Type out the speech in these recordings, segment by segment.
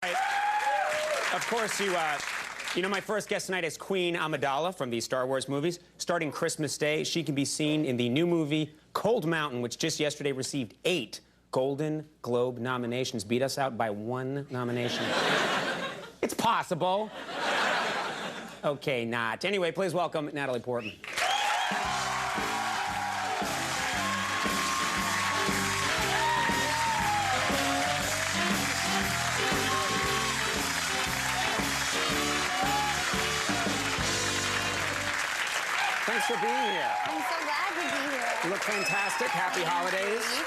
Right. Of course, you know my first guest tonight is Queen Amidala from the Star Wars movies. Starting Christmas Day, she can be seen in the new movie Cold Mountain, which just yesterday received 8 Golden Globe nominations. Beat us out by 1 nomination. It's possible. Okay, not. Anyway, please welcome Natalie Portman. Thanks for being here. I'm so glad to be here. You look fantastic. Happy holidays. You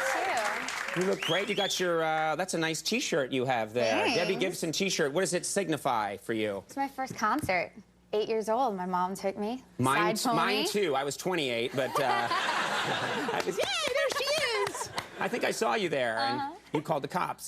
too. You look great. You got your, that's a nice T-shirt you have there. Thanks. Debbie Gibson T-shirt. What does it signify for you? It's my first concert. 8 years old. My mom took me. Mine Side too. I was 28, but I was, yeah, there she is. I think I saw you there, and you called the cops.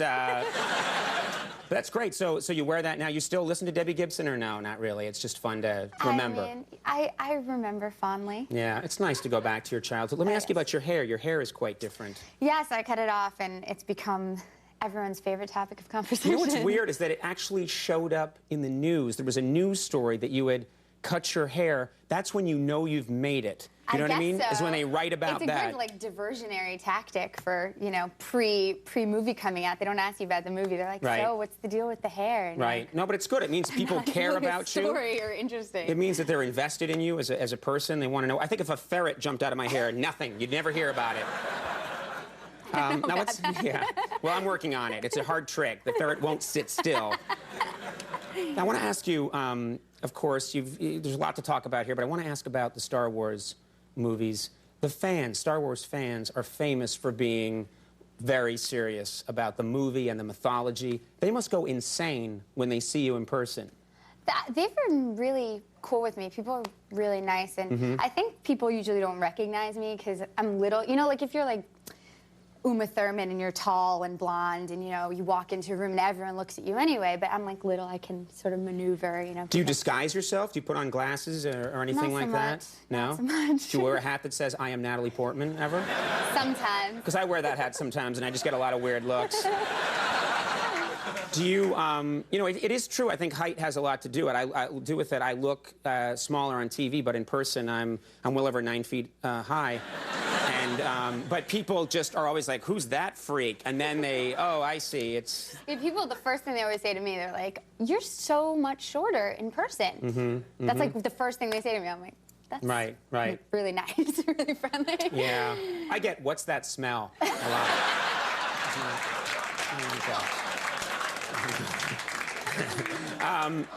But that's great. So you wear that now. You still listen to Debbie Gibson, or no? Not really. It's just fun to remember. I mean, I remember fondly. Yeah, it's nice to go back to your childhood. Let me ask you about your hair. Your hair is quite different. Yes, I cut it off, and it's become everyone's favorite topic of conversation. You know what's weird is that it actually showed up in the news. There was a news story that you had cut your hair. That's when you know you've made it. You know what I mean? So. Is when they write about that. It's a good, like, diversionary tactic for, you know, pre-movie coming out. They don't ask you about the movie. They're like, so what's the deal with the hair? And right. No, but it's good. It means people care about you. Story or interesting. It means that they're invested in you as a person. They want to know. I think if a ferret jumped out of my hair, nothing. You'd never hear about it. Now let's, yeah. Well, I'm working on it. It's a hard trick. The ferret won't sit still. Now, I want to ask you, of course, there's a lot to talk about here, but I want to ask about the Star Wars movies. The fans, Star Wars fans, are famous for being very serious about the movie and the mythology. They must go insane when they see you in person. They've been really cool with me. People are really nice, and I think people usually don't recognize me because I'm little. You know, like if you're like Uma Thurman and you're tall and blonde and, you know, you walk into a room and everyone looks at you anyway, but I'm like little, I can sort of maneuver, you know. Do you disguise yourself? Do you put on glasses or anything like that? No? Not so much. Do you wear a hat that says, I am Natalie Portman, ever? Sometimes. Because I wear that hat sometimes and I just get a lot of weird looks. Do you, you know, it is true, I think height has a lot to do with it. I look smaller on TV, but in person I'm well over 9 feet high. And, but people just are always like, who's that freak? And then they, oh, I see, it's... Yeah, people, the first thing they always say to me, they're like, you're so much shorter in person. That's like the first thing they say to me. I'm like, that's really nice, really friendly. Yeah. I get, what's that smell? A lot.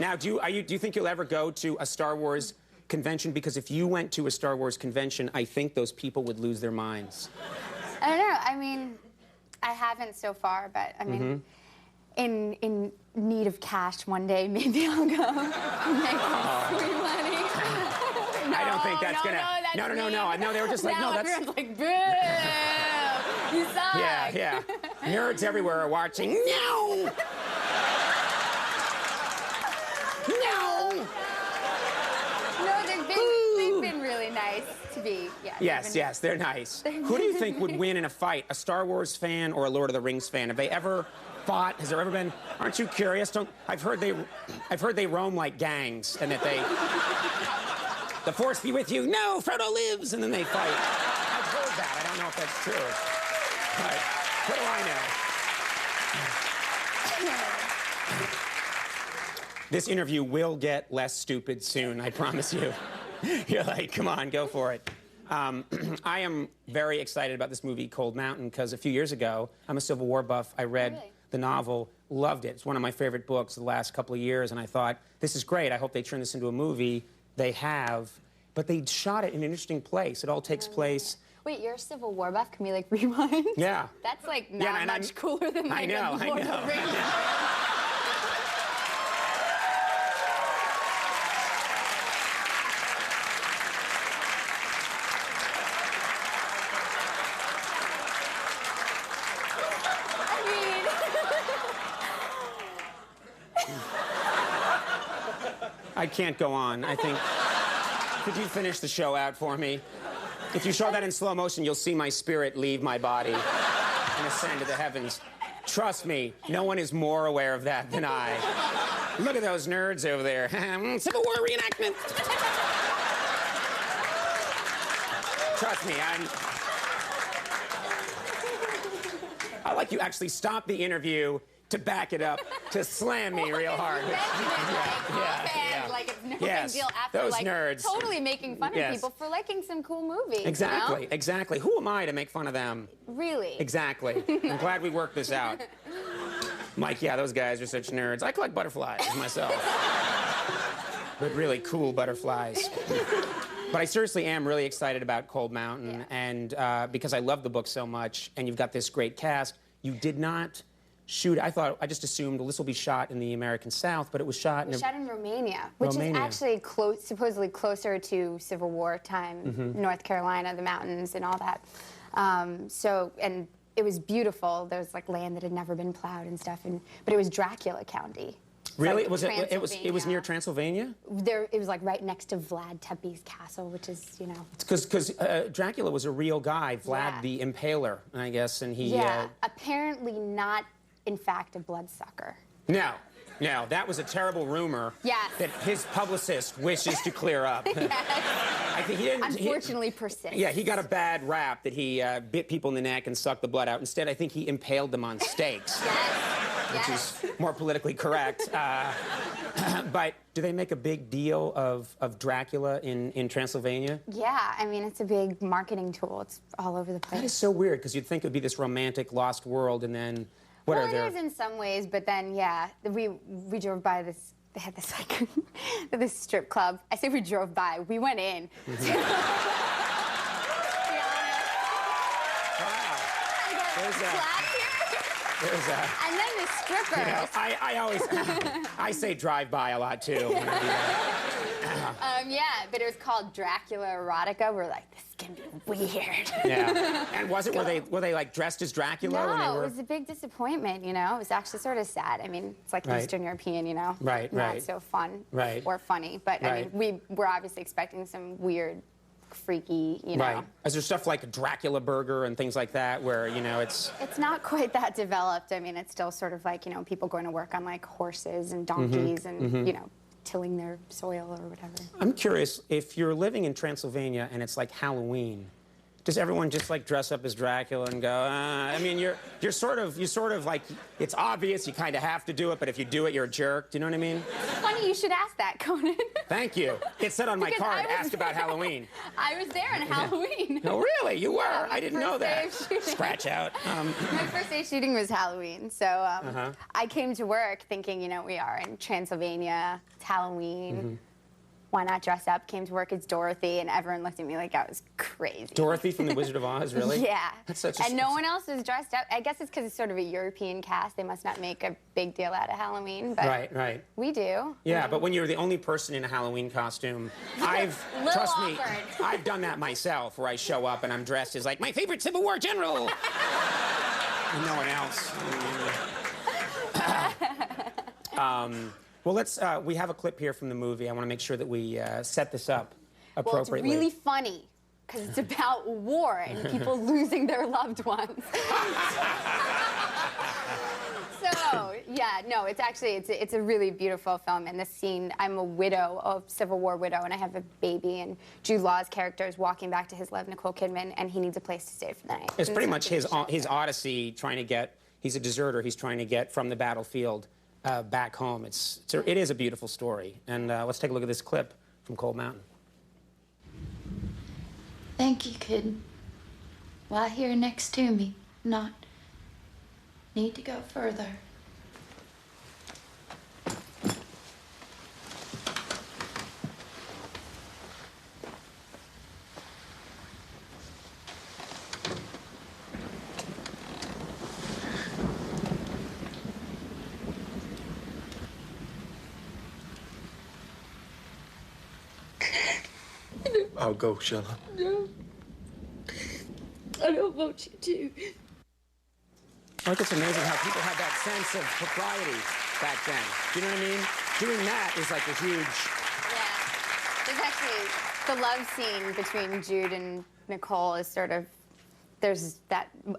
Now, do you think you'll ever go to a Star Wars convention? Because if you went to a Star Wars convention, I think those people would lose their minds. I don't know. I mean, I haven't so far, but I mean, in need of cash one day, maybe I'll go make some free money. I don't think that's gonna. No, they were just like, now no, that's. Everyone's like, boo! You suck. Yeah. Nerds everywhere are watching. No. They've been really nice to be. Yeah, yes, they're nice. Who do you think would win in a fight, a Star Wars fan or a Lord of the Rings fan? Have they ever fought? Has there ever been? Aren't you curious? I've heard they roam like gangs, and that they. The Force be with you. No, Frodo lives, and then they fight. I've heard that. I don't know if that's true. But what do I know? This interview will get less stupid soon, I promise you. You're like, come on, go for it. I am very excited about this movie, Cold Mountain, because a few years ago, I'm a Civil War buff. I read the novel, loved it. It's one of my favorite books the last couple of years, and I thought, this is great. I hope they turn this into a movie. They have, but they shot it in an interesting place. It all takes place... Wait, you're a Civil War buff? Can we, like, rewind? Yeah. That's, like, not much cooler than, like, I know. Lord of the Rings. I can't go on. I think... Could you finish the show out for me? If you show that in slow motion, you'll see my spirit leave my body and ascend to the heavens. Trust me, no one is more aware of that than I. Look at those nerds over there. Civil War reenactment. Trust me, I like you actually stopped the interview to back it up, to slam me real hard. Like it's no Yes, big deal after those like nerds. totally making fun Yes. of people for liking some cool movies. Exactly, You know? exactly. Who am I to make fun of them? Really? Exactly. I'm glad we worked this out. I'm like, yeah, those guys are such nerds. I collect butterflies myself. But really cool butterflies. But I seriously am really excited about Cold Mountain, and because I love the book so much, and you've got this great cast. You did not shoot. I just assumed, well, this will be shot in the American South, but it was shot in... Shot in Romania, which Romania. is actually supposedly closer to Civil War time, North Carolina, the mountains and all that. And it was beautiful. There was like land that had never been plowed and stuff, but it was Dracula County. Really? Like It was near Transylvania? It was like right next to Vlad Tepes Castle, which is, you know. Because Dracula was a real guy, Vlad Yeah. the Impaler, I guess, and he... Yeah, apparently not, in fact, a bloodsucker. No, that was a terrible rumor Yes. that his publicist wishes to clear up. I think he didn't... Unfortunately persists. Yeah, he got a bad rap that he bit people in the neck and sucked the blood out. Instead, I think he impaled them on stakes. Which is more politically correct. But do they make a big deal of Dracula in Transylvania? Yeah, I mean, it's a big marketing tool. It's all over the place. That is so weird, because you'd think it would be this romantic lost world, and then what well, are there? it is in some ways, but then, yeah, we drove by this. They had this like this strip club. I say we drove by. We went in. There's a... And then the strippers. You know, I always... I say drive by a lot, too. When I do that. Yeah, but it was called Dracula Erotica. We're like, this is gonna be weird. Yeah. And was it, were they like dressed as Dracula when they No, were... it was a big disappointment, you know? It was actually sort of sad. I mean, it's like Right. Eastern European, you know? Right, Not right. so fun. Right. Or funny. But, I Right. mean, we were obviously expecting some weird, freaky, you know? Right. Is there stuff like a Dracula burger and things like that where, you know, it's... It's not quite that developed. I mean, it's still sort of like, you know, people going to work on, like, horses and donkeys and, you know, tilling their soil or whatever. I'm curious, if you're living in Transylvania and it's like Halloween, does everyone just like dress up as Dracula and go, I mean, you're sort of like, it's obvious, you kind of have to do it, but if you do it, you're a jerk. Do you know what I mean? Funny you should ask that, Conan. Thank you. It said on my Because card, I was ask about there. Halloween. I was there on Halloween. No, really? You were? Yeah, I didn't know first day that. of shooting. Scratch out. My first day shooting was Halloween, so I came to work thinking, you know, we are in Transylvania, it's Halloween. Why not dress up? Came to work as Dorothy, and everyone looked at me like I was crazy. Dorothy from The Wizard of Oz, really? Yeah. That's such a... And no one else was dressed up. I guess it's because it's sort of a European cast. They must not make a big deal out of Halloween, but Right. we do. Yeah, but when you're the only person in a Halloween costume, Little trust me, awkward. I've done that myself, where I show up and I'm dressed as like my favorite Civil War general. And no one else. Well, let's, we have a clip here from the movie. I want to make sure that we set this up Well, it's appropriately. really funny because it's about war and people losing their loved ones. So, yeah, no, it's actually, it's a really beautiful film. And this scene, I'm a widow, a Civil War widow, and I have a baby, and Jude Law's character is walking back to his love, Nicole Kidman, and he needs a place to stay for the night. It's And pretty so much his odyssey trying to get, he's a deserter, he's trying to get from the battlefield back home. It is a beautiful story. And let's take a look at this clip from Cold Mountain. Thank you, kid. Lie here next to me, not need to go further. I'll go, shall I? No. I don't want you to. I think it's amazing how people had that sense of propriety back then. Do you know what I mean? Doing that is like a huge... Yeah. There's actually, the love scene between Jude and Nicole is sort of there's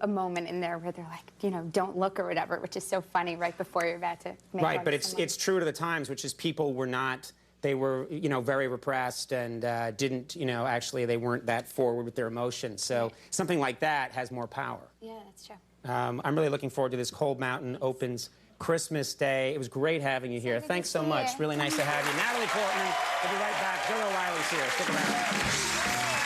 a moment in there where they're like, you know, don't look or whatever, which is so funny right before you're about to make Right, love but to it's someone. true to the times, which is people were not, they were, you know, very repressed and didn't, you know, actually they weren't that forward with their emotions. So Right. something like that has more power. Yeah, that's true. I'm really looking forward to this. Cold Mountain opens Christmas Day. It was great having you here. good to Thanks so see much. you. Really nice to have you. Natalie Portman. We'll be right back. Joe O'Reilly's here. Stick around.